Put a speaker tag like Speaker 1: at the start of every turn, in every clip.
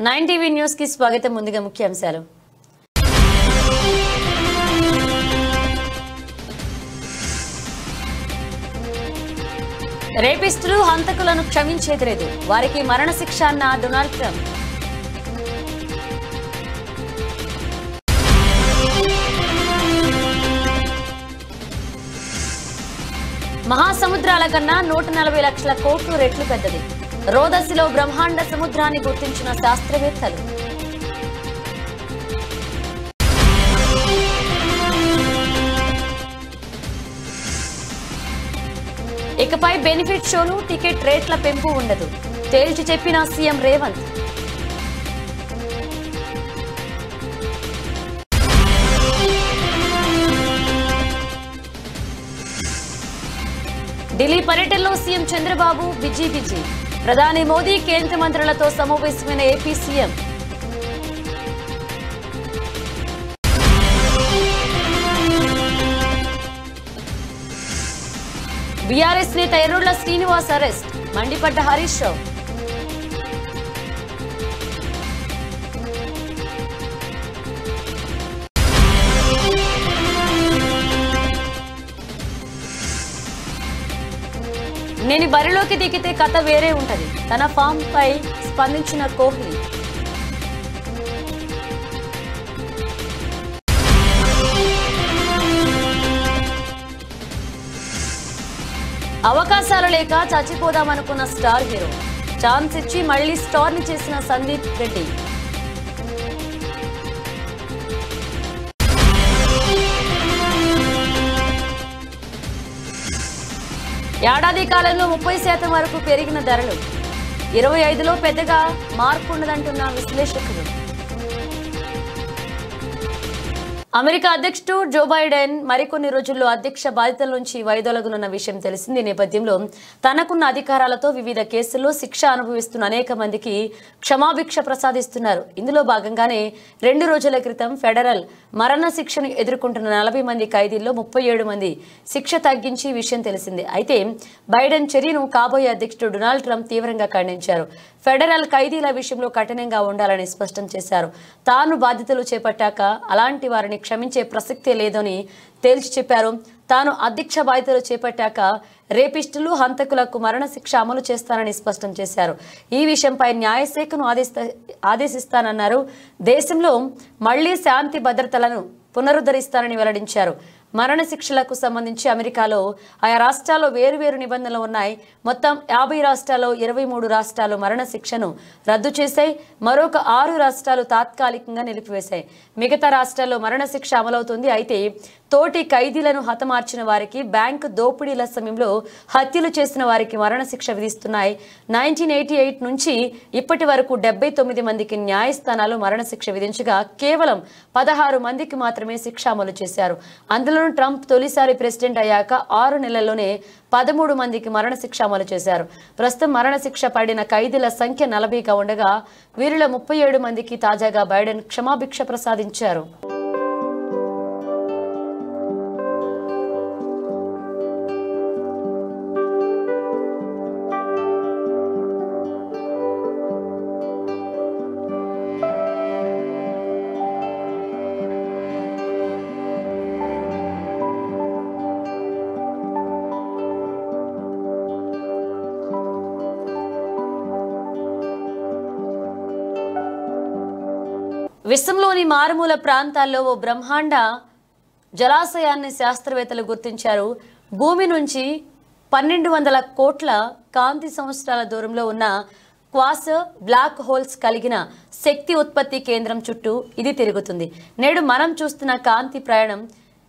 Speaker 1: 9 TV news కి స్వాగతం. ముందుగా ముఖ్యాంశాలు. రేపిస్టులు హంతకులను క్షమించేది లేదు, వారికి మరణశిక్ష అన్న డొనాల్డ్ ట్రంప్. మహాసముద్రాల కన్నా 140 లక్షల కోట్లు రెట్లు పెద్దది. రోదసిలో బ్రహ్మాండ సముద్రాన్ని గుర్తించిన శాస్త్రవేత్తలు. ఇకపై బెనిఫిట్ షోలు, టికెట్ రేట్ల పెంపు ఉండదు, తేల్చి చెప్పిన సీఎం రేవంత్. ఢిల్లీ పర్యటనలో సీఎం చంద్రబాబు బిజీ. ప్రధాని మోదీ కేంద్ర మంత్రులతో సమావేశమైన ఏపీ సీఎం. బీఆర్ఎస్ నేత ఎర్రోళ్ల శ్రీనివాస్ అరెస్ట్, మండిపడ్డ హరీష్ రావు. నేను బరిలోకి దిగితే కథ వేరే ఉంటది, తన ఫామ్ పై స్పందించిన కోహ్లీ. అవకాశాలు లేక చచ్చిపోదామనుకున్న స్టార్ హీరో, ఛాన్స్ ఇచ్చి మళ్లీ స్టార్ ని చేసిన సందీప్ రెడ్డి. ఏడాది కాలంలో 30% వరకు పెరిగిన ధరలు, 25లో పెద్దగా మార్పు ఉండదంటున్న విశ్లేషకులు. అమెరికా అధ్యక్షుడు జో బైడెన్ మరికొన్ని రోజుల్లో అధ్యక్ష బాధ్యతల నుంచి వైదొలగనున్న విషయం తెలిసింది. నేపథ్యంలో తనకున్న అధికారాలతో వివిధ కేసుల్లో శిక్ష అనుభవిస్తున్న అనేక మందికి క్షమాభిక్ష ప్రసాదిస్తున్నారు. ఇందులో భాగంగానే 2 రోజుల క్రితం ఫెడరల్ మరణ శిక్షను ఎదుర్కొంటున్న 40 మంది ఖైదీల్లో 37 మంది శిక్ష తగ్గించి విషయం తెలిసింది. అయితే బైడెన్ చర్యను కాబోయే అధ్యక్షుడు డొనాల్డ్ ట్రంప్ తీవ్రంగా ఖండించారు. ఫెడరల్ ఖైదీల విషయంలో కఠినంగా ఉండాలని స్పష్టం చేశారు. తాను బాధ్యతలు చేపట్టాక అలాంటి వారిని క్షమించే ప్రసక్తే లేదని తేల్చి చెప్పారు. తాను అధ్యక్ష బాధ్యతలు చేపట్టాక రేపిస్టులు, హంతకులకు మరణశిక్ష అమలు చేస్తానని స్పష్టం చేశారు. ఈ విషయంపై న్యాయశాఖను ఆదేశిస్తానన్నారు. దేశంలో మళ్లీ శాంతి భద్రతలను పునరుద్ధరిస్తానని వెల్లడించారు. మరణశిక్షలకు సంబంధించి అమెరికాలో ఆయా రాష్ట్రాల్లో వేరువేరు నిబంధనలు ఉన్నాయి. మొత్తం 50 రాష్ట్రాల్లో 23 రాష్ట్రాలు మరణశిక్షను రద్దు చేశాయి. మరొక 6 రాష్ట్రాలు తాత్కాలికంగా నిలిపివేశాయి. మిగతా రాష్ట్రాల్లో మరణశిక్ష అమలవుతుంది. అయితే తోటి ఖైదీలను హతమార్చిన వారికి, బ్యాంకు దోపిడీల సమయంలో హత్యలు చేసిన వారికి మరణశిక్ష విధిస్తున్నాయి. 1988 నుంచి ఇప్పటి వరకు 79 మందికి న్యాయస్థానాలు మరణశిక్ష విధించగా కేవలం 16 మందికి మాత్రమే శిక్ష అమలు చేశారు. అందులో ట్రంప్ తొలిసారి ప్రెసిడెంట్ అయ్యాక 6 నెలల్లోనే 13 మందికి మరణశిక్ష అమలు చేశారు. ప్రస్తుతం మరణశిక్ష పడిన ఖైదీల సంఖ్య 40గా ఉండగా వీరిలో 37 మందికి తాజాగా బైడెన్ క్షమాభిక్ష ప్రసాదించారు. విశ్వంలోని మారుమూల ప్రాంతాల్లో ఓ బ్రహ్మాండ జలాశయాన్ని శాస్త్రవేత్తలు గుర్తించారు. భూమి నుంచి 1200 కోట్ల కాంతి సంవత్సరాల దూరంలో ఉన్న క్వాసర్ బ్లాక్ హోల్స్ కలిగిన శక్తి ఉత్పత్తి కేంద్రం చుట్టూ ఇది తిరుగుతుంది. నేడు మనం చూస్తున్న కాంతి ప్రయాణం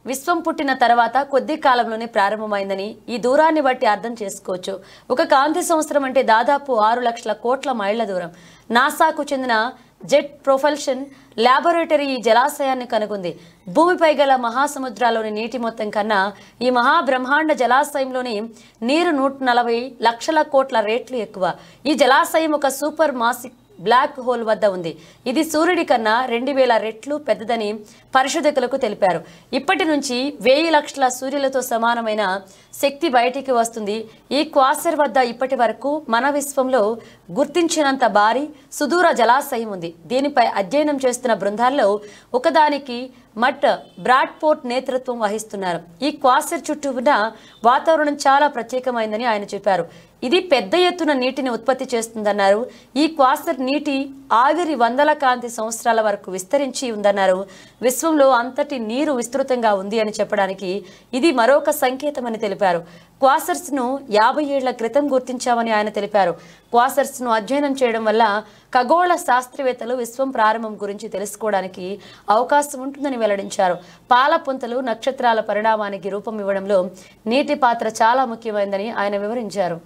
Speaker 1: విశ్వం పుట్టిన తర్వాత కొద్ది కాలంలోనే ప్రారంభమైందని ఈ దూరాన్ని బట్టి అర్థం చేసుకోవచ్చు. ఒక కాంతి సంవత్సరం అంటే దాదాపు 6 లక్షల కోట్ల మైళ్ల దూరం. నాసాకు చెందిన జెట్ ప్రొపల్షన్ ల్యాబొరేటరీ ఈ జలాశయాన్ని కనుగొంది. భూమిపై గల మహాసముద్రాల్లోని నీటి మొత్తం కన్నా ఈ మహాబ్రహ్మాండ జలాశయంలోని నీరు 140 లక్షల కోట్ల రేట్లు ఎక్కువ. ఈ జలాశయం ఒక సూపర్ బ్లాక్ హోల్ వద్ద ఉంది. ఇది సూర్యుడి కన్నా 2000 రెట్లు పెద్దదని పరిశోధకులకు తెలిపారు. ఇప్పటి నుంచి 1000 లక్షల సూర్యులతో సమానమైన శక్తి బయటికి వస్తుంది. ఈ క్వాసర్ వద్ద ఇప్పటి వరకు మన విశ్వంలో గుర్తించినంత భారీ సుదూర జలాశయం ఉంది. దీనిపై అధ్యయనం చేస్తున్న బృందాల్లో ఒకదానికి మట్ బ్రాడ్ఫోర్డ్ నేతృత్వం వహిస్తున్నారు. ఈ క్వాసర్ చుట్టూ ఉన్న వాతావరణం చాలా ప్రత్యేకమైందని ఆయన చెప్పారు. ఇది పెద్ద ఎత్తున నీటిని ఉత్పత్తి చేస్తుందన్నారు. ఈ క్వాసర్ నీటి ఆవిరి వందల కాంతి సంవత్సరాల వరకు విస్తరించి ఉందన్నారు. విశ్వంలో అంతటి నీరు విస్తృతంగా ఉంది అని చెప్పడానికి ఇది మరొక సంకేతమని తెలిపారు. క్వాసర్స్ ను 50 ఏళ్ల క్రితం గుర్తించామని ఆయన తెలిపారు. క్వాసర్స్ ను అధ్యయనం చేయడం వల్ల ఖగోళ శాస్త్రవేత్తలు విశ్వం ప్రారంభం గురించి తెలుసుకోవడానికి అవకాశం ఉంటుందని వెల్లడించారు. పాలపుంతలు నక్షత్రాల పరిణామానికి రూపం ఇవ్వడంలో నీటి పాత్ర చాలా ముఖ్యమైనదని ఆయన వివరించారు.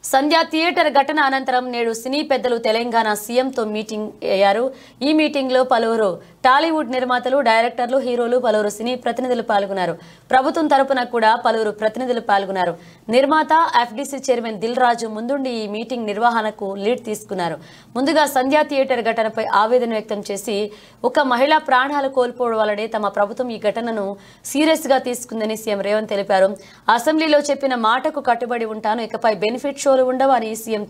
Speaker 1: సంధ్య థియేటర్ ఘటన అనంతరం నేడు సినీ పెద్దలు తెలంగాణ సీఎంతో మీటింగ్ అయ్యారు. ఈ మీటింగ్ లో పలువురు టాలీవుడ్ నిర్మాతలు, డైరెక్టర్లు, హీరోలు, పలువురు సినీ ప్రతినిధులు పాల్గొన్నారు. ప్రభుత్వం తరపున కూడా పలువురు ప్రతినిధులు పాల్గొన్నారు. నిర్మాత ఎఫ్డీసీ చైర్మన్ దిల్ రాజు ముందుండి ఈ మీటింగ్ నిర్వహణకు లీడ్ తీసుకున్నారు. ముందుగా సంధ్య థియేటర్ ఘటనపై ఆవేదన వ్యక్తం చేసి ఒక మహిళ ప్రాణాలు కోల్పోవడం వల్లనే తమ ప్రభుత్వం ఈ ఘటనను సీరియస్ గా తీసుకుందని సీఎం రేవంత్ తెలిపారు. అసెంబ్లీలో చెప్పిన మాటకు కట్టుబడి ఉంటాను, ఇకపై బెనిఫిట్ షోలు ఉండవు అని సీఎం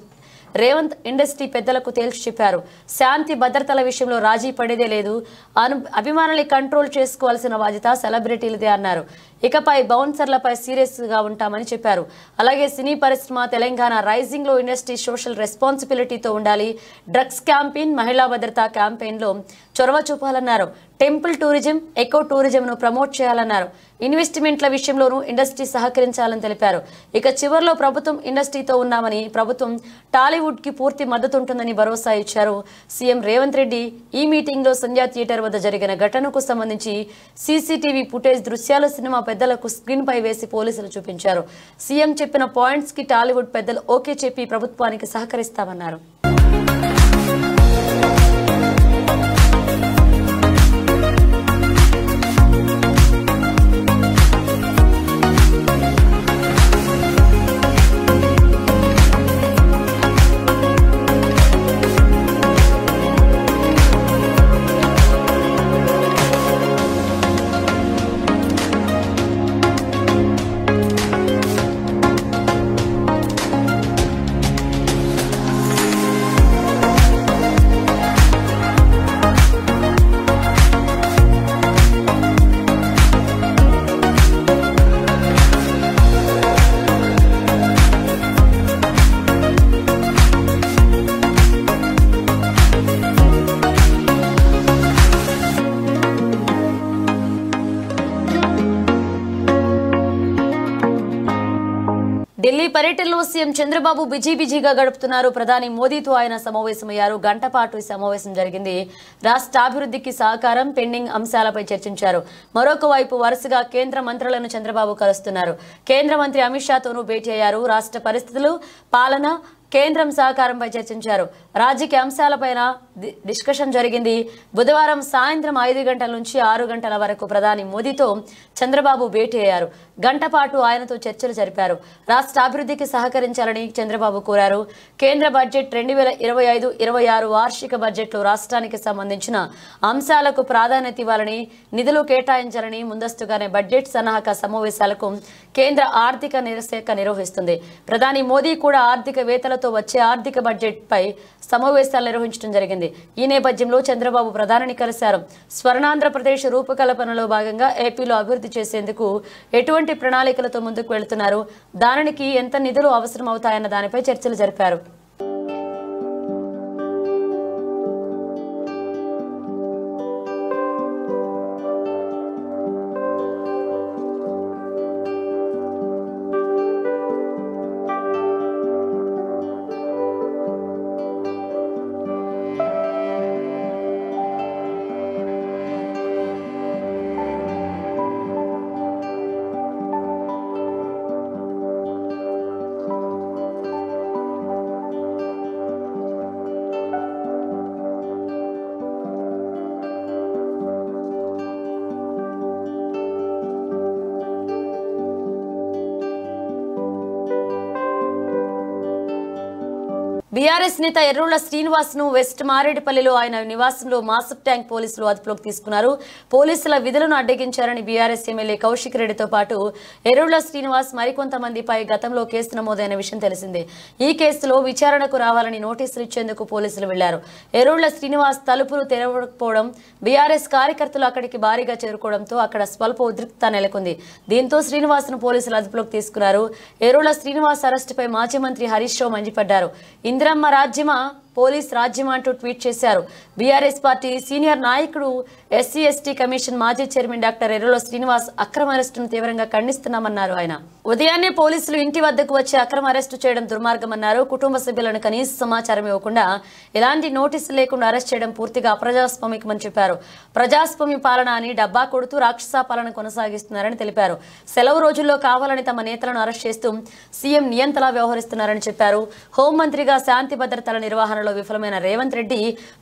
Speaker 1: రేవంత్ ఇండస్ట్రీ పెద్దలకు తేల్చి చెప్పారు. శాంతి భద్రతల విషయంలో రాజీ పడేదే లేదు. అభిమానుల్ని కంట్రోల్ చేసుకోవాల్సిన బాధ్యత సెలబ్రిటీలదే అన్నారు. ఇకపై బౌన్సర్లపై సీరియస్ గా ఉంటామని చెప్పారు. అలాగే సినీ పరిశ్రమ తెలంగాణ రైజింగ్ లో ఇండస్ట్రీ సోషల్ రెస్పాన్సిబిలిటీతో ఉండాలి. డ్రగ్స్ క్యాంపెయిన్, మహిళా భద్రతా క్యాంపెయిన్ లో చొరవ చూపాలన్నారు. టెంపుల్ టూరిజం, ఎకో టూరిజం ను ప్రమోట్ చేయాలన్నారు. ఇన్వెస్ట్మెంట్ల విషయంలోనూ ఇండస్ట్రీ సహకరించాలని తెలిపారు. ఇక చివరిలో ప్రభుత్వం ఇండస్ట్రీతో ఉన్నామని, ప్రభుత్వం టాలీవుడ్ కి పూర్తి మద్దతు ఉంటుందని భరోసా ఇచ్చారు. సీఎం రేవంత్ రెడ్డి ఈ మీటింగ్ లో సంధ్య థియేటర్ వద్ద జరిగిన ఘటనకు సంబంధించి సీసీటీవీ ఫుటేజ్ దృశ్యాలు సినిమా పెద్దలకు స్క్రీన్ పై వేసి పోలీసులు చూపించారు. సీఎం చెప్పిన పాయింట్స్ కి టాలీవుడ్ పెద్దలు ఓకే చెప్పి ప్రభుత్వానికి సహకరిస్తామన్నారు. ఢిల్లీ పర్యటనలో సీఎం చంద్రబాబు బిజీగా గడుపుతున్నారు. ప్రధాని మోదీతో ఆయన సమావేశమయ్యారు. గంట పాటు ఈ సమావేశం జరిగింది. రాష్ట్ర అభివృద్ధికి సహకారం, పెండింగ్ అంశాలపై చర్చించారు. మరొక వైపు వరుసగా కేంద్ర మంత్రులను చంద్రబాబు కలుస్తున్నారు. కేంద్ర మంత్రి అమిత్ షాతోనూ భేటీ అయ్యారు. రాష్ట్ర పరిస్థితులు, పాలన, కేంద్రం సహకారంపై చర్చించారు. రాజకీయ అంశాలపైన డిస్కషన్ జరిగింది. బుధవారం సాయంత్రం 5 గంటల నుంచి 6 గంటల వరకు ప్రధాని మోదీతో చంద్రబాబు భేటీ అయ్యారు. గంట పాటు ఆయనతో చర్చలు జరిపారు. రాష్ట్ర అభివృద్ధికి సహకరించాలని చంద్రబాబు కోరారు. కేంద్ర బడ్జెట్ 2025-26 వార్షిక బడ్జెట్లో రాష్ట్రానికి సంబంధించిన అంశాలకు ప్రాధాన్యత ఇవ్వాలని, నిధులు కేటాయించాలని ముందస్తుగానే బడ్జెట్ సన్నాహక సమావేశాలకు కేంద్ర ఆర్థిక శాఖ నిర్వహిస్తుంది. ప్రధాని మోదీ కూడా ఆర్థికవేత్తలతో వచ్చే ఆర్థిక బడ్జెట్ పై సమావేశాలు నిర్వహించడం జరిగింది. ఈ నేపథ్యంలో చంద్రబాబు ప్రధానిని కలిశారు. స్వర్ణాంధ్రప్రదేశ్ రూపకల్పనలో భాగంగా ఏపీలో అభివృద్ధి చేసేందుకు ఎటువంటి ప్రణాళికలతో ముందుకు వెళుతున్నారు, దానికి ఎంత నిధులు అవసరం అవుతాయన్న దానిపై చర్చలు జరిపారు. బీఆర్ఎస్ నేత ఎర్రోళ్ల శ్రీనివాస్ ను వెస్ట్ మారేడుపల్లిలో ఆయన నివాసంలో మాసప్ ట్యాంక్ పోలీసులు అదుపులోకి తీసుకున్నారు. పోలీసుల విధులను అడ్డగించారని బీఆర్ఎస్ ఎమ్మెల్యే కౌశిక్ రెడ్డితో పాటు ఎర్రోళ్ల శ్రీనివాస్ మరికొంతమందిపై గతంలో కేసు నమోదైన విషయం తెలిసిందే. ఈ కేసులో విచారణకు రావాలని నోటీసులు ఇచ్చేందుకు పోలీసులు వెళ్లారు. ఎర్రోళ్ల శ్రీనివాస్ తలుపులు తెరవకపోవడం, బీఆర్ఎస్ కార్యకర్తలు అక్కడికి భారీగా చేరుకోవడంతో అక్కడ స్వల్ప ఉద్రిక్తత నెలకొంది. దీంతో శ్రీనివాస్ ను పోలీసులు అదుపులోకి తీసుకున్నారు. ఎర్రోళ్ల శ్రీనివాస్ అరెస్టుపై మాజీ మంత్రి హరీష్ రావు మండిపడ్డారు. ఇందిరమ్మ రాజ్యమా పోలీస్ రాజ్యమా అంటూ ట్వీట్ చేశారు. బీఆర్ఎస్ పార్టీ సీనియర్ నాయకుడు ఎస్సీ ఎస్టీ కమిషన్ మాజీ చైర్మన్ డాక్టర్ ఎర్రోళ్ల శ్రీనివాస్ అక్రమ అరెస్టును తీవ్రంగా ఖండిస్తున్నామన్నారు. ఆయన ఉదయాన్నే పోలీసులు ఇంటి వద్దకు వచ్చి అక్రమ అరెస్టు చేయడం దుర్మార్గమన్నారు. కుటుంబ సభ్యులను కనీస సమాచారం ఇవ్వకుండా ఎలాంటి నోటీసులు లేకుండా అరెస్ట్ చేయడం పూర్తిగా అప్రజాస్వామికమని చెప్పారు. ప్రజాస్వామ్య పాలన అని డబ్బా కొడుతూ రాక్షస పాలన కొనసాగిస్తున్నారని తెలిపారు. సెలవు రోజుల్లో కావాలని తమ నేతలను అరెస్ట్ చేస్తూ సీఎం నియంతలా వ్యవహరిస్తున్నారని చెప్పారు. హోంమంత్రిగా శాంతి భద్రతల నిర్వహణ విఫలమైన రేవంత్ రెడ్డి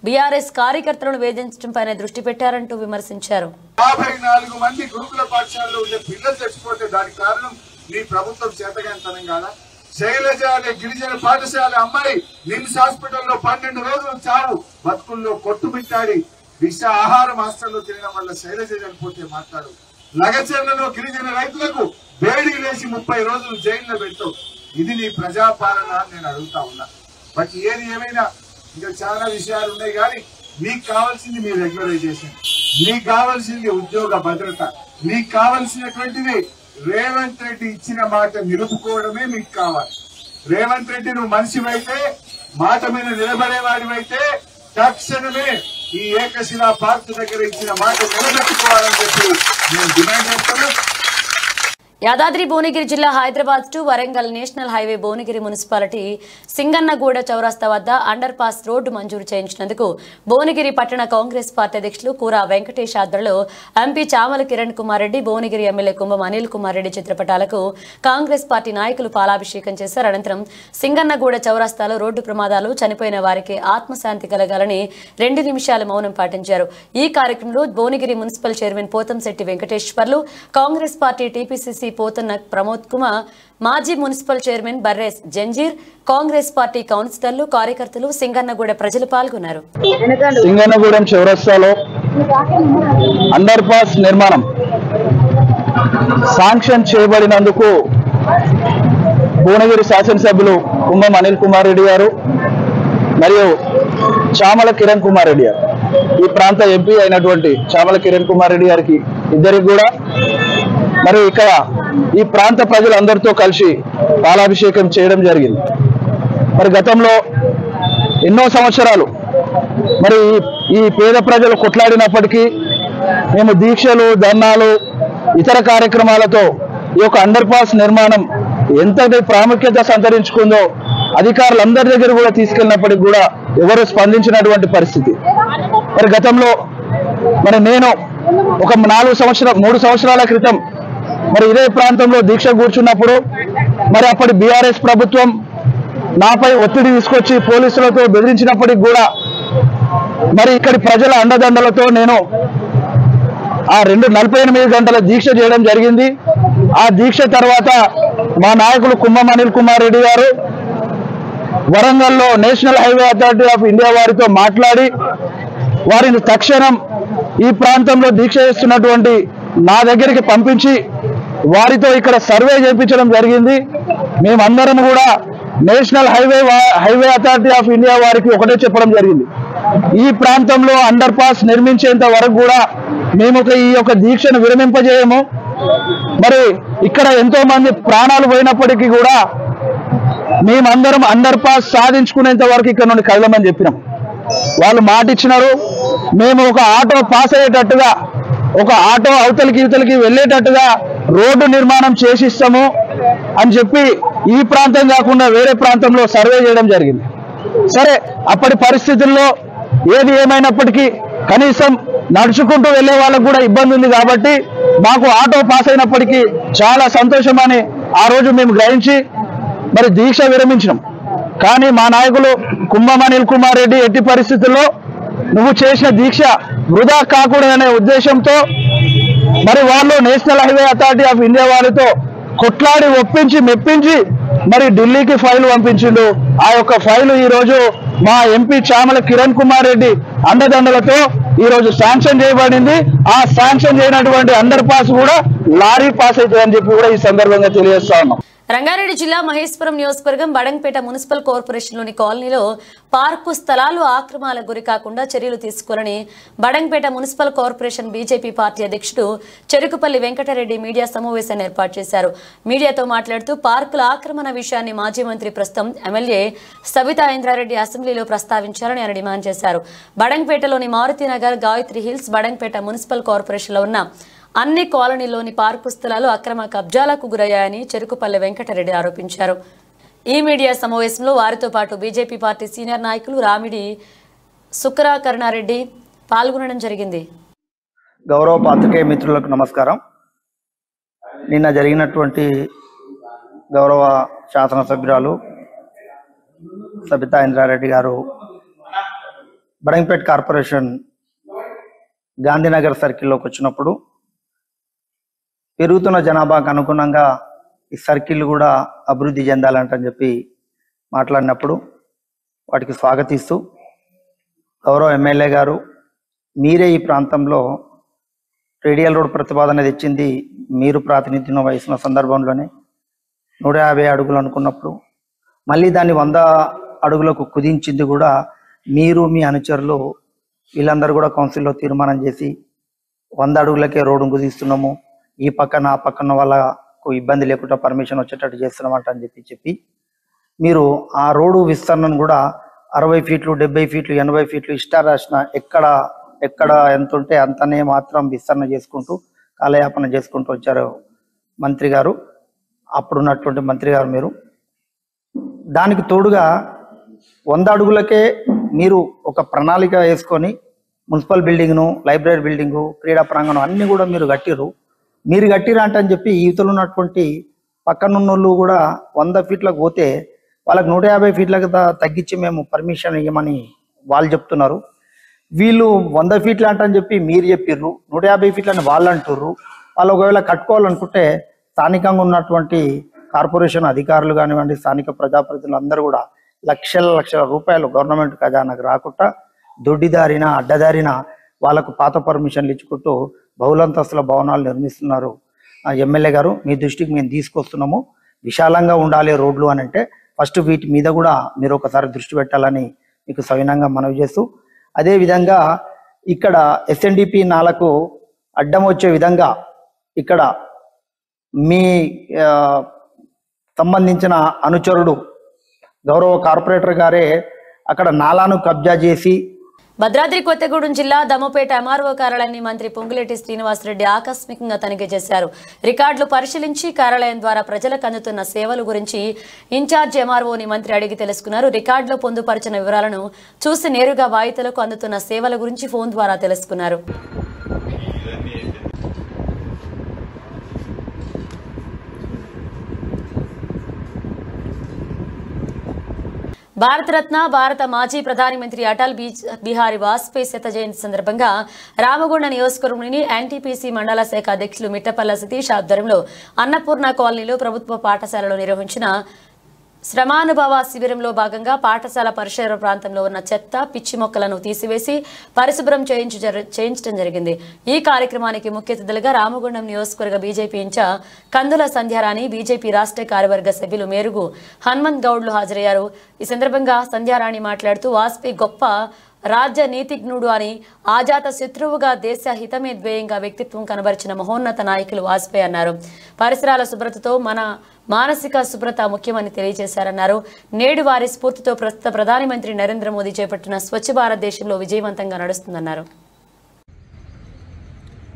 Speaker 1: బీఆర్ఎస్ కార్యకర్తలను వేధించడంపై దృష్టి పెట్టారంటూ విమర్శించారు.
Speaker 2: 54 మంది గురుకుల పాఠశాలలో ఉండే పిల్లలు చచ్చిపోతే దానికి కారణం నీ ప్రభుత్వం చేతగానితనం కాదా? శైలజ అనే గిరిజన పాఠశాల అమ్మాయి నిమ్స్ హాస్పిటల్లో 12 రోజులు చావు బతుకుల్లో కొట్టుమిట్టాడి విష ఆహారం హాస్టల్లో తినడం వల్ల శైలజ చనిపోతే మాట్లాడు. లగచర్లలో గిరిజన రైతులకు వేడి లేచి 30 రోజులు జైల్లో పెడతావు. ఇది నీ ప్రజాపాలన అని నేను అడుగుతా ఉన్నా. బట్ ఏది ఏమైనా ఇంకా చాలా విషయాలు ఉన్నాయి. కానీ మీకు కావాల్సింది మీ రెగ్యులరైజేషన్, మీకు కావాల్సింది ఉద్యోగ భద్రత, మీకు కావాల్సినటువంటిది రేవంత్ రెడ్డి ఇచ్చిన మాట నిలుపుకోవడమే మీకు కావాలి. రేవంత్ రెడ్డి నువ్వు మనిషివైతే, మాట మీద నిలబడేవాడివైతే తక్షణమే ఈ ఏకశిలా పార్క్ దగ్గర ఇచ్చిన మాట నిలబెట్టుకోవాలని చెప్పి నేను డిమాండ్ చేస్తాను.
Speaker 1: యాదాద్రి భువనగిరి జిల్లా Hyderabad to Warangal national highway Bhuvanagiri municipality Singannaguda చౌరస్తా వద్ద అండర్ పాస్ రోడ్డు మంజూరు చేయించినందుకు భువనగిరి పట్టణ కాంగ్రెస్ పార్టీ అధ్యక్షులు కూరా వెంకటేష్ ఆధ్వర్యంలో ఎంపీ చామల కిరణ్ కుమార్ రెడ్డి, భువనగిరి ఎమ్మెల్యే కుంభం అనిల్ కుమార్ రెడ్డి చిత్రపటాలకు కాంగ్రెస్ పార్టీ నాయకులు పాలాభిషేకం చేశారు. అనంతరం సింగన్నగూడ చౌరస్తాలో రోడ్డు ప్రమాదాలు, చనిపోయిన వారికి ఆత్మశాంతి కలగాలని 2 నిమిషాలు మౌనం పాటించారు. ఈ కార్యక్రమంలో Bhuvanagiri municipal chairman Pothamsetti Venkateshwarlu, Congress party TPCC Pothanna Pramod Kumar, మాజీ మున్సిపల్ చైర్మన్ బర్రేస్ జంజీర్, కాంగ్రెస్ పార్టీ కౌన్సిలర్లు, కార్యకర్తలు, సింగన్నగూడ ప్రజలు పాల్గొన్నారు.
Speaker 3: సింగన్నగూడెం చౌరస్తాలో అండర్ పాస్ నిర్మాణం శాంక్షన్ చేయబడినందుకు భువనగిరి శాసనసభ్యులు కుంభం అనిల్ కుమార్ రెడ్డి గారు మరియు చామల కిరణ్ కుమార్ రెడ్డి గారు, ఈ ప్రాంత ఎంపీ అయినటువంటి చామల కిరణ్ కుమార్ రెడ్డి గారికి ఇద్దరికి కూడా మరి ఇక్కడ ఈ ప్రాంత ప్రజలందరితో కలిసి పాలాభిషేకం చేయడం జరిగింది. మరి గతంలో ఎన్నో సంవత్సరాలు మరి ఈ పేద ప్రజలు కొట్లాడినప్పటికీ మేము దీక్షలు, ధర్నాలు, ఇతర కార్యక్రమాలతో ఈ యొక్క అండర్ పాస్ నిర్మాణం ఎంతటి ప్రాముఖ్యత సంతరించుకుందో అధికారులందరి దగ్గర కూడా తీసుకెళ్ళినప్పటికీ కూడా ఎవరు స్పందించినటువంటి పరిస్థితి. మరి గతంలో మరి నేను ఒక 3 సంవత్సరాల క్రితం మరి ఇదే ప్రాంతంలో దీక్ష కూర్చున్నప్పుడు మరి అప్పటి బీఆర్ఎస్ ప్రభుత్వం నాపై ఒత్తిడి తీసుకొచ్చి పోలీసులతో బెదిరించినప్పటికి కూడా మరి ఇక్కడి ప్రజల అండదండలతో నేను ఆ 48 గంటల దీక్ష చేయడం జరిగింది. ఆ దీక్ష తర్వాత మా నాయకులు కుంభం అనిల్ కుమార్ రెడ్డి గారు వరంగల్లో national highway authority of India వారితో మాట్లాడి వారిని తక్షణం ఈ ప్రాంతంలో దీక్ష చేస్తున్నటువంటి నా దగ్గరికి పంపించి వారితో ఇక్కడ సర్వే చేయించడం జరిగింది. మేమందరం కూడా national highway authority of India వారికి ఒకటే చెప్పడం జరిగింది, ఈ ప్రాంతంలో అండర్ పాస్ నిర్మించేంత వరకు కూడా మేము ఈ యొక్క దీక్షను విరమింపజేయము. మరి ఇక్కడ ఎంతో మంది ప్రాణాలు పోయినప్పటికీ కూడా మేమందరం అండర్ పాస్ సాధించుకునేంత వరకు ఇక్కడ నుండి కదలమని చెప్పినాం. వాళ్ళు మాట ఇచ్చినారు. మేము ఒక ఆటో పాస్ అయ్యేటట్టుగా, ఒక ఆటో అవతలికి ఇవతలికి వెళ్ళేటట్టుగా రోడ్డు నిర్మాణం చేసిస్తాము అని చెప్పి ఈ ప్రాంతం కాకుండా వేరే ప్రాంతంలో సర్వే చేయడం జరిగింది. సరే, అప్పటి పరిస్థితుల్లో ఏది ఏమైనప్పటికీ కనీసం నడుచుకుంటూ వెళ్లే వాళ్ళకు కూడా ఇబ్బంది ఉంది కాబట్టి మాకు ఆటో పాస్ అయినప్పటికీ చాలా సంతోషమని ఆ రోజు మేము గ్రహించి మరి దీక్ష విరమించినాం. కానీ మా నాయకులు కుంభం అనిల్ కుమార్ రెడ్డి ఎట్టి పరిస్థితుల్లో నువ్వు చేసిన దీక్ష వృధా కాకూడదనే ఉద్దేశంతో మరి వాళ్ళు national highway authority of India వారితో కొట్లాడి ఒప్పించి మెప్పించి మరి ఢిల్లీకి ఫైల్ పంపించిండు. ఆ యొక్క ఫైలు ఈ రోజు మా ఎంపీ చామల కిరణ్ కుమార్ రెడ్డి అండదండలతో ఈ రోజు శాంక్షన్ చేయబడింది. ఆ శాంక్షన్ చేయనటువంటి అండర్ పాస్ కూడా లారీ పాస్ అవుతుందని చెప్పి కూడా ఈ సందర్భంగా తెలియజేస్తా ఉన్నాం.
Speaker 1: రంగారెడ్డి జిల్లా మహేశ్వరం నియోజకవర్గం బడంగపేట మున్సిపల్ కార్పొరేషన్లోని కాలనీలో పార్కు స్థలాలు ఆక్రమణలకు గురి కాకుండా చర్యలు తీసుకోవాలని Badangpet municipal corporation BJP party అధ్యక్షుడు చెరుకుపల్లి వెంకటరెడ్డి మీడియా సమావేశాన్ని ఏర్పాటు చేశారు. మీడియాతో మాట్లాడుతూ పార్కుల ఆక్రమణ విషయాన్ని మాజీ మంత్రి ప్రస్తుతం ఎమ్మెల్యే సబితా ఇంద్రారెడ్డి అసెంబ్లీలో ప్రస్తావించాలని ఆయన డిమాండ్ చేశారు. బడంగపేటలోని మారుతినగర్, గాయత్రి హిల్స్, బడంగపేట మున్సిపల్ కార్పొరేషన్లో ఉన్న అన్ని కాలనీలోని పార్కు స్థలాలు అక్రమ కబ్జాలకు గురయ్యాయని చెరుకుపల్లి వెంకటరెడ్డి ఆరోపించారు. ఈ మీడియా సమావేశంలో వారితో పాటు బీజేపీ పార్టీ సీనియర్ నాయకులు రామిడి సుకరా కరుణారెడ్డి పాల్గొనడం జరిగింది.
Speaker 4: గౌరవ పాత్రికేయ మిత్రులకు నమస్కారం. నిన్న జరిగినటువంటి గౌరవ శాసనసభ్యురాలు సబితా ఇంద్రారెడ్డి గారు బడంగపేట కార్పొరేషన్ గాంధీనగర్ సర్కిల్లోకి వచ్చినప్పుడు పెరుగుతున్న జనాభాకు అనుగుణంగా ఈ సర్కిల్ కూడా అభివృద్ధి చెందాలంటని చెప్పి మాట్లాడినప్పుడు వాటికి స్వాగతిస్తూ గౌరవ ఎమ్మెల్యే గారు మీరే ఈ ప్రాంతంలో రేడియల్ రోడ్ ప్రతిపాదన తెచ్చింది, మీరు ప్రాతినిధ్యం వహిస్తున్న సందర్భంలోనే 150 అడుగులు అనుకున్నప్పుడు మళ్ళీ దాన్ని 100 అడుగులకు కుదించింది కూడా మీరు, మీ అనుచరులు వీళ్ళందరూ కూడా కౌన్సిల్లో తీర్మానం చేసి 100 అడుగులకే రోడ్డు కుదిస్తున్నాము, ఈ పక్కన ఆ పక్కన వాళ్ళకు ఇబ్బంది లేకుండా పర్మిషన్ వచ్చేటట్టు చేస్తున్నామంట అని చెప్పి మీరు ఆ రోడ్డు విస్తరణను కూడా 60 ఫీట్లు, 70 ఫీట్లు, 80 ఫీట్లు ఇష్టారాసిన ఎక్కడ ఎంత ఉంటే అంతనే మాత్రం విస్తరణ చేసుకుంటూ కాలయాపన చేసుకుంటూ వచ్చారు మంత్రి గారు, అప్పుడున్నటువంటి మంత్రి గారు. మీరు దానికి తోడుగా 100 అడుగులకే మీరు ఒక ప్రణాళిక వేసుకొని మున్సిపల్ బిల్డింగ్ను, లైబ్రరీ బిల్డింగు, క్రీడా ప్రాంగణం అన్ని కూడా మీరు కట్టిరా అంటని చెప్పి ఈతలు ఉన్నటువంటి పక్కనున్నోళ్ళు కూడా 100 ఫీట్లకు పోతే వాళ్ళకి 150 ఫీట్లకు తగ్గించి మేము పర్మిషన్ ఇవ్వమని వాళ్ళు చెప్తున్నారు. వీళ్ళు 100 ఫీట్లు అంటని చెప్పి మీరు చెప్పిర్రు, 150 ఫీట్లని వాళ్ళు అంటుర్రు. వాళ్ళు ఒకవేళ కట్టుకోవాలనుకుంటే స్థానికంగా ఉన్నటువంటి కార్పొరేషన్ అధికారులు కానివ్వండి, స్థానిక ప్రజాప్రతినిధులు అందరూ కూడా లక్షల రూపాయలు గవర్నమెంట్ ఖజానాకు రాకుండా దొడ్డిదారిన అడ్డదారిన వాళ్ళకు పాత పర్మిషన్లు ఇచ్చుకుంటూ బహుళంతస్తుల భవనాలు నిర్మిస్తున్నారు. ఎమ్మెల్యే గారు మీ దృష్టికి మేము తీసుకొస్తున్నాము, విశాలంగా ఉండాలి రోడ్లు అని అంటే ఫస్ట్ వీటి మీద కూడా మీరు ఒకసారి దృష్టి పెట్టాలని మీకు సవినంగా మనవి చేస్తూ, అదేవిధంగా ఇక్కడ SNDP నాలకు అడ్డం వచ్చే విధంగా ఇక్కడ మీ సంబంధించిన అనుచరుడు గౌరవ కార్పొరేటర్ గారే అక్కడ నాలాను కబ్జా చేసి
Speaker 1: భద్రాద్రి కొత్తగూడెం జిల్లా దమ్మపేట MRO కార్యాలయాన్ని మంత్రి పొంగులేటి శ్రీనివాసరెడ్డి ఆకస్మికంగా తనిఖీ చేశారు. రికార్డులు పరిశీలించి కార్యాలయం ద్వారా ప్రజలకు అందుతున్న సేవల గురించి ఇన్ఛార్జ్ MROని మంత్రి అడిగి తెలుసుకున్నారు. రికార్డులో పొందుపరిచిన వివరాలను చూసి నేరుగా బాధితులకు అందుతున్న సేవల గురించి ఫోన్ ద్వారా తెలుసుకున్నారు. భారతరత్న భారత మాజీ ప్రధానమంత్రి అటల్ బిహారీ వాజ్పేయి శత జయంతి సందర్భంగా రామగుండ నియోజకవర్గంలోని NTPC మండల శాఖ అధ్యక్షులు మిట్టపల్ల సతీష్ ఆధ్వర్యంలో అన్నపూర్ణ కాలనీలో ప్రభుత్వ పాఠశాలలో నిర్వహించిన శ్రమానుభవ శిబిరంలో భాగంగా పాఠశాల పరిసర ప్రాంతంలో ఉన్న చెత్త, పిచ్చి మొక్కలను తీసివేసి పరిశుభ్రం చేయించడం జరిగింది. ఈ కార్యక్రమానికి ముఖ్య అతిథులుగా రామగుండం నియోజకవర్గ బీజేపీ ఇన్ఛార్జ్ కందుల సంధ్యారాణి, బీజేపీ రాష్ట్ర కార్యవర్గ సభ్యులు మేరుగు హనుమంత్ గౌడ్లు హాజరయ్యారు. ఈ సందర్భంగా సంధ్యారాణి మాట్లాడుతూ వాజ్పేయి గొప్ప రాజనీతిజ్ఞుడు అని, ఆజాత శత్రువుగా దేశ హితమే ధ్యేయంగా వ్యక్తిత్వం కనబరిచిన మహోన్నత నాయకులు వాజ్పేయి అన్నారు. పరిసరాల శుభ్రతతో మన మానసిక శుభ్రత ముఖ్యమని తెలియజేశారన్నారు. నేడు వారి స్ఫూర్తితో ప్రస్తుత ప్రధానమంత్రి నరేంద్ర మోదీ చేపట్టిన స్వచ్ఛ భారత్ దేశంలో విజయవంతంగా నడుస్తుందన్నారు.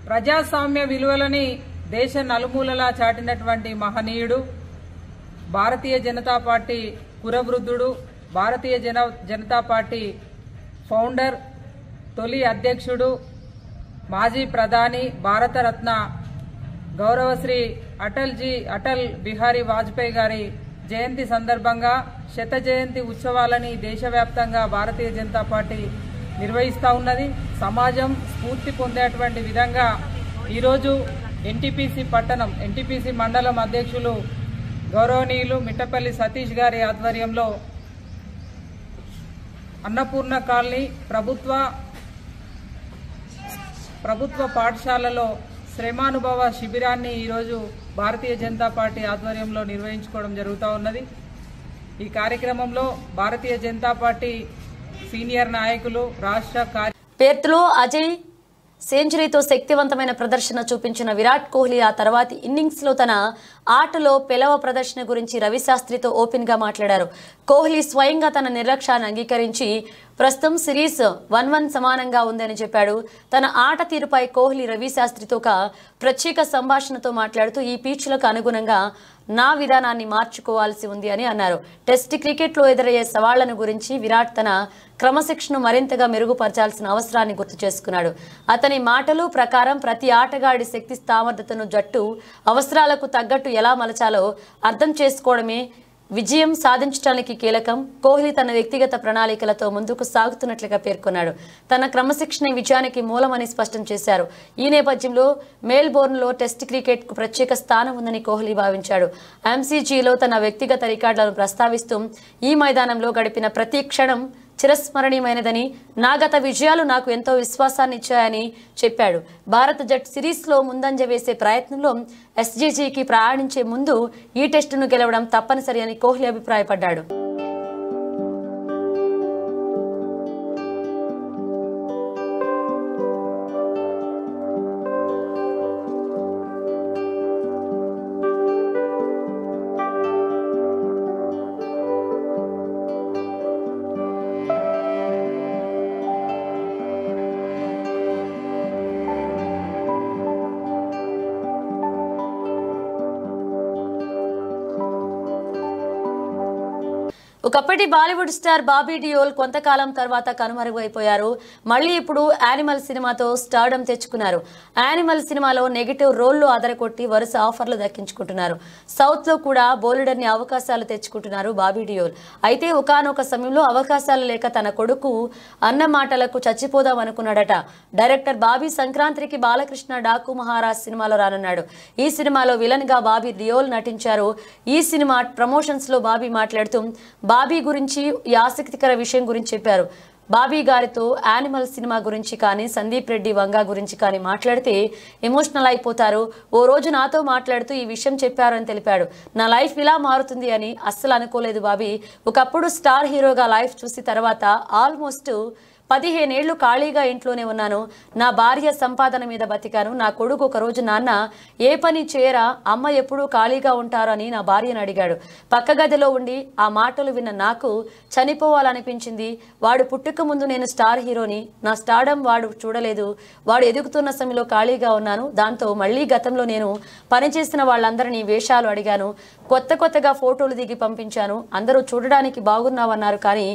Speaker 5: ప్రజాస్వామ్య విలువలని దేశ నలుమూలలా చాటినటువంటి మహనీయుడు, Bharatiya Janata party కురవృద్ధుడు, Bharatiya Janata party founder, తొలి అధ్యక్షుడు, మాజీ ప్రధాని, భారతరత్న గౌరవశ్రీ అటల్ బిహారీ వాజ్పేయి గారి జయంతి సందర్భంగా శత జయంతి ఉత్సవాలని దేశవ్యాప్తంగా భారతీయ జనతా పార్టీ నిర్వహిస్తూ ఉన్నది. సమాజం స్ఫూర్తి పొందేటువంటి విధంగా ఈరోజు NTPC మండలం అధ్యక్షులు గౌరవనీయులు మిట్టపల్లి సతీష్ గారి ఆధ్వర్యంలో అన్నపూర్ణ కాలనీ ప్రభుత్వ పాఠశాలలో శ్రమానుభవ శిబిరాన్ని ఈరోజు భారతీయ జనతా పార్టీ ఆధ్వర్యంలో నిర్వహించుకోవడం జరుగుతూ ఉన్నది. ఈ కార్యక్రమంలో భారతీయ జనతా పార్టీ సీనియర్ నాయకులు రాష్ట్ర
Speaker 1: పెర్త్లో అజయ్ సెంచరీతో శక్తివంతమైన ప్రదర్శన చూపించిన విరాట్ కోహ్లీ ఆ తర్వాతి ఇన్నింగ్స్లో తన ఆటలో పెలవ ప్రదర్శన గురించి రవిశాస్త్రితో ఓపెన్గా మాట్లాడారు. కోహ్లీ స్వయంగా తన నిర్లక్ష్యాన్ని అంగీకరించి ప్రస్తుతం సిరీస్ 1-1 సమానంగా ఉందని చెప్పాడు. తన ఆట తీరుపై కోహ్లీ రవిశాస్త్రితో ఒక ప్రత్యేక సంభాషణతో మాట్లాడుతూ ఈ పిచ్లకు అనుగుణంగా నా విధానాన్ని మార్చుకోవాల్సి ఉంది అని అన్నారు. టెస్ట్ క్రికెట్లో ఎదురయ్యే సవాళ్లను గురించి విరాట్ తన క్రమశిక్షణను మరింతగా మెరుగుపరచాల్సిన అవసరాన్ని గుర్తు చేసుకున్నాడు. అతని మాటలు ప్రకారం ప్రతి ఆటగాడి శక్తి సామర్థ్యతను జట్టు అవసరాలకు తగ్గట్టు ఎలా మలచాలో అర్థం చేసుకోవడమే విజయం సాధించడానికి కీలకం. కోహ్లీ తన వ్యక్తిగత ప్రణాళికలతో ముందుకు సాగుతున్నట్లుగా పేర్కొన్నాడు. తన క్రమశిక్షణ విజయానికి మూలమని స్పష్టం చేశారు. ఈ నేపథ్యంలో మెల్బోర్న్లో టెస్ట్ క్రికెట్కు ప్రత్యేక స్థానం ఉందని కోహ్లీ భావించాడు. ఎంసీజీలో తన వ్యక్తిగత రికార్డులను ప్రస్తావిస్తూ ఈ మైదానంలో గడిపిన ప్రతి క్షణం చిరస్మరణీయమైనదని, నా గత విజయాలు నాకు ఎంతో విశ్వాసాన్ని ఇచ్చాయని చెప్పాడు. భారత జట్టు సిరీస్లో ముందంజ వేసే ప్రయత్నంలో ఎస్జీజీకి ప్రయాణించే ముందు ఈ టెస్టును గెలవడం తప్పనిసరి అని కోహ్లీ అభిప్రాయపడ్డాడు. ఒకప్పటి బాలీవుడ్ స్టార్ బాబీ డియోల్ కొంతకాలం తర్వాత కనుమరుగైపోయారు. మళ్ళీ ఇప్పుడు యానిమల్ సినిమాతో స్టార్డమ్ తెచ్చుకున్నారు. యానిమల్ సినిమాలో నెగిటివ్ రోల్లో అదరకొట్టి వరుస ఆఫర్లు దక్కించుకుంటున్నారు. సౌత్ లో కూడా బోలెడన్ని అవకాశాలు తెచ్చుకుంటున్నారు బాబీ డియోల్. అయితే ఒకానొక సమయంలో అవకాశాలు లేక తన కొడుకు అన్న మాటలకు చచ్చిపోదాం అనుకున్నాడట. డైరెక్టర్ బాబీ సంక్రాంతికి బాలకృష్ణ డాకు మహారాజ్ సినిమాలో రానున్నాడు. ఈ సినిమాలో విలన్ గా బాబీ డియోల్ నటించారు. ఈ సినిమా ప్రమోషన్స్ లో బాబీ మాట్లాడుతూ బాబీ గురించి ఈ ఆసక్తికర విషయం గురించి చెప్పారు. బాబీ గారితో యానిమల్ సినిమా గురించి కానీ సందీప్ రెడ్డి వంగా గురించి కానీ మాట్లాడితే ఎమోషనల్ అయిపోతారు. ఓ రోజు నాతో మాట్లాడుతూ ఈ విషయం చెప్పారు అని తెలిపాడు. నా లైఫ్ ఇలా మారుతుంది అని అస్సలు అనుకోలేదు బాబీ. ఒకప్పుడు స్టార్ హీరోగా లైఫ్ చూసి తర్వాత ఆల్మోస్ట్ 15 ఏళ్లు ఖాళీగా ఇంట్లోనే ఉన్నాను. నా భార్య సంపాదన మీద బతికాను. నా కొడుకు ఒక రోజు నాన్న ఏ పని చేయరా, అమ్మ ఎప్పుడూ ఖాళీగా ఉంటారు అని నా భార్యను అడిగాడు. పక్క గదిలో ఉండి ఆ మాటలు విన్న నాకు చనిపోవాలనిపించింది. వాడు పుట్టుక ముందు నేను స్టార్ హీరోని, నా స్టార్డమ్ వాడు చూడలేదు. వాడు ఎదుగుతున్న సమయంలో ఖాళీగా ఉన్నాను. దాంతో మళ్ళీ గతంలో నేను పనిచేసిన వాళ్ళందరినీ వేషాలు అడిగాను. కొత్తగా ఫోటోలు దిగి పంపించాను. అందరూ చూడడానికి బాగున్నావన్నారు కానీ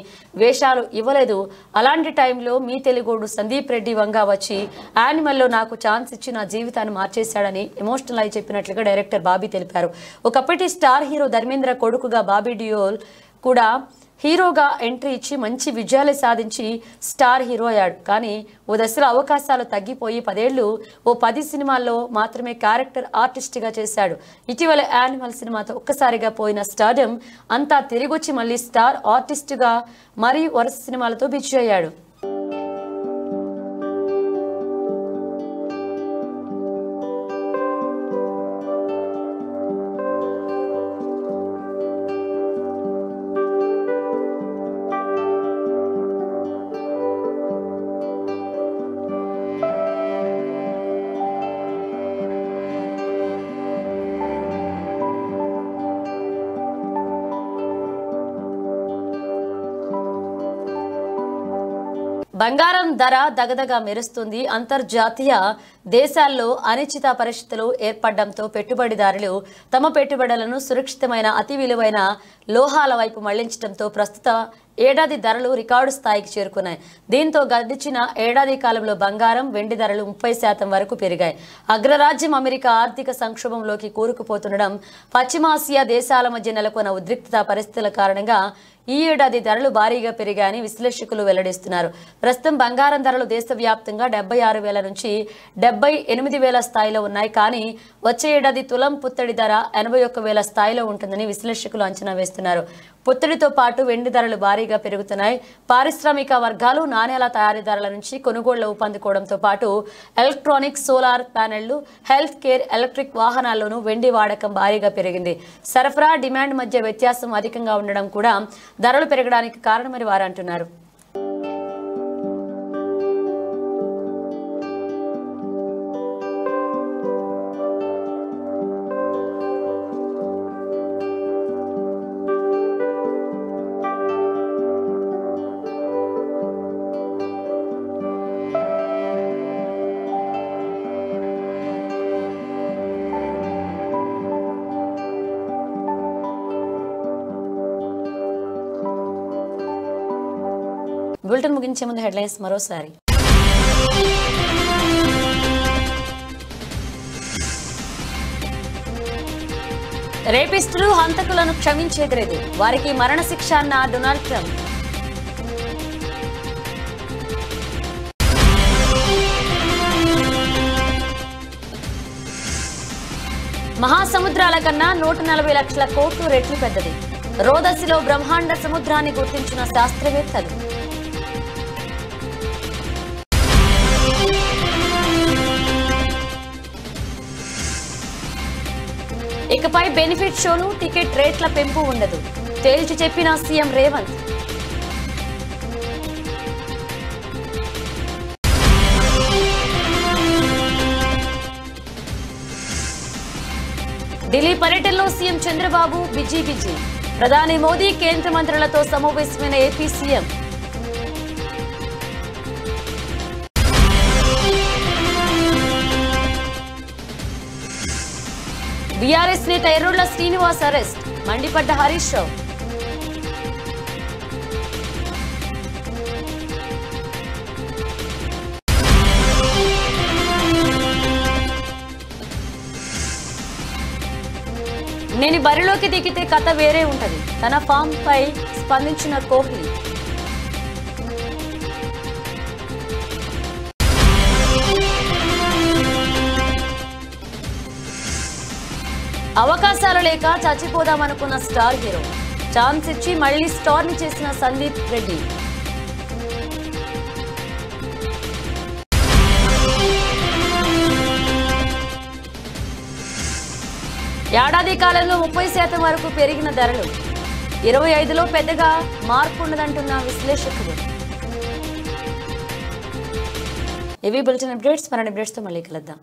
Speaker 1: వేషాలు ఇవ్వలేదు. అలాంటి టైంలో మీ తెలుగోడు సందీప్ రెడ్డి వంగా వచ్చి యానిమల్లో నాకు ఛాన్స్ ఇచ్చి నా జీవితాన్ని మార్చేశాడని ఎమోషనల్ అయి చెప్పినట్లుగా డైరెక్టర్ బాబీ తెలిపారు. ఒకప్పటి స్టార్ హీరో ధర్మేంద్ర కొడుకుగా బాబీ డియోల్ కూడా హీరోగా ఎంట్రీ ఇచ్చి మంచి విజయాలు సాధించి స్టార్ హీరో అయ్యాడు. కానీ ఓ దశలో అవకాశాలు తగ్గిపోయి 10 ఏళ్లు ఓ 10 సినిమాల్లో మాత్రమే క్యారెక్టర్ ఆర్టిస్ట్గా చేశాడు. ఇటీవల యానిమల్ సినిమాతో ఒక్కసారిగా పోయిన స్టార్డమ్ అంతా తిరిగొచ్చి మళ్ళీ స్టార్ ఆర్టిస్ట్గా మరీ వరుస సినిమాలతో బిజీ అయ్యాడు. బంగారం ధర దగదగా మెరుస్తుంది. అంతర్జాతీయ దేశాల్లో అనిశ్చిత పరిస్థితులు ఏర్పడడంతో పెట్టుబడిదారులు తమ పెట్టుబడులను సురక్షితమైన అతి విలువైన లోహాల వైపు మళ్లించడంతో ప్రస్తుత ఏడాది ధరలు రికార్డు స్థాయికి చేరుకున్నాయి. దీంతో గడిచిన ఏడాది కాలంలో బంగారం, వెండి ధరలు 30% వరకు పెరిగాయి. అగ్రరాజ్యం అమెరికా ఆర్థిక సంక్షోభంలోకి కూరుకుపోతుండడం, పశ్చిమాసియా దేశాల మధ్య నెలకొన్న ఉద్రిక్తత పరిస్థితుల కారణంగా ఈ ఏడాది ధరలు భారీగా పెరిగాయని విశ్లేషకులు వెల్లడిస్తున్నారు. ప్రస్తుతం బంగారం ధరలు దేశవ్యాప్తంగా 76,000 నుంచి 78,000 స్థాయిలో ఉన్నాయి. కానీ వచ్చే ఏడాది తులం పుత్తడి ధర 81,000 స్థాయిలో ఉంటుందని విశ్లేషకులు అంచనా వేస్తున్నారు. పుత్తడితో పాటు వెండి ధరలు భారీగా పెరుగుతున్నాయి. పారిశ్రామిక వర్గాలు నాణేల తయారీదారుల నుంచి కొనుగోళ్లు ఊపందుకోవడంతో పాటు ఎలక్ట్రానిక్స్, సోలార్ ప్యానెళ్లు, హెల్త్ కేర్, ఎలక్ట్రిక్ వాహనాల్లోనూ వెండి వాడకం భారీగా పెరిగింది. సరఫరా, డిమాండ్ మధ్య వ్యత్యాసం అధికంగా ఉండడం కూడా ధరలు పెరగడానికి కారణమని వారు అంటున్నారు. బులెటిన్ ముగించే ముందు హెడ్లైన్స్ మరోసారి. రేపిస్టులు, హంతకులను క్షమించేదిలేదు, వారికి మరణశిక్ష అన్న డొనాల్డ్ ట్రంప్. మహాసముద్రాల కన్నా 140 లక్షల కోట్లు రెట్లు పెద్దది. రోదసిలో బ్రహ్మాండ సముద్రాన్ని గుర్తించిన శాస్త్రవేత్తలు. ఇకపై బెనిఫిట్ షోలు, టికెట్ రేట్ల పెంపు ఉండదు, తేల్చి చెప్పిన సీఎం రేవంత్. ఢిల్లీ పర్యటనలో సీఎం చంద్రబాబు బిజీ. ప్రధాని మోదీ, కేంద్ర మంత్రులతో సమావేశమైన ఏపీ సీఎం. బీఆర్ఎస్ నేత ఎర్రోళ్ల శ్రీనివాస్ అరెస్ట్, మండిపడ్డ హరీష్ రావు. నేను బరిలోకి దిగితే కథ వేరే ఉంటది, తన ఫామ్ పై స్పందించిన కోహ్లీ. అవకాశాలు లేక చచ్చిపోదామనుకున్న స్టార్ హీరో, ఛాన్స్ ఇచ్చి మళ్లీ స్టార్ ని చేసిన సందీప్ రెడ్డి. ఏడాది కాలంలో 30% వరకు పెరిగిన ధరలు, 25లో పెద్దగా మార్పు ఉండదంటున్న విశ్లేషకులు. ఇవి బులెటిన్ అప్డేట్స్. మరిన్ని అప్డేట్స్ తో మళ్ళీ కలుద్దాం.